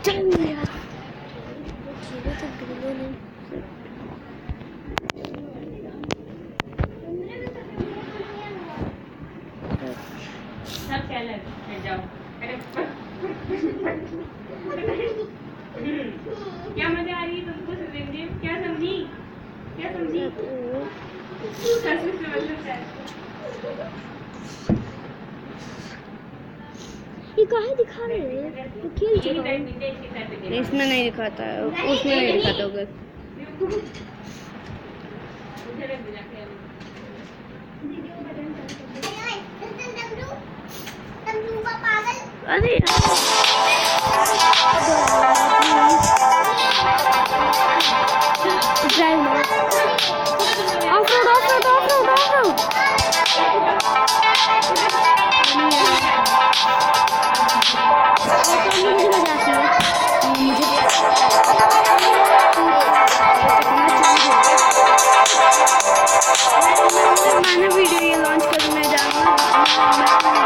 चल यार चीज़ें तो गिरने नहीं। सब क्या लग जाओ क्या मजा आ रही है तुमको सुरेंद्र? क्या समझी? क्या समझी? सच में मतलब क्या? ये कहाँ दिखा रहे हैं? तो खेल चुका हूँ। इसमें नहीं दिखाता है, उसमें नहीं दिखाता होगा। अरे मैंने वीडियो ये लॉन्च करने जाऊंगा।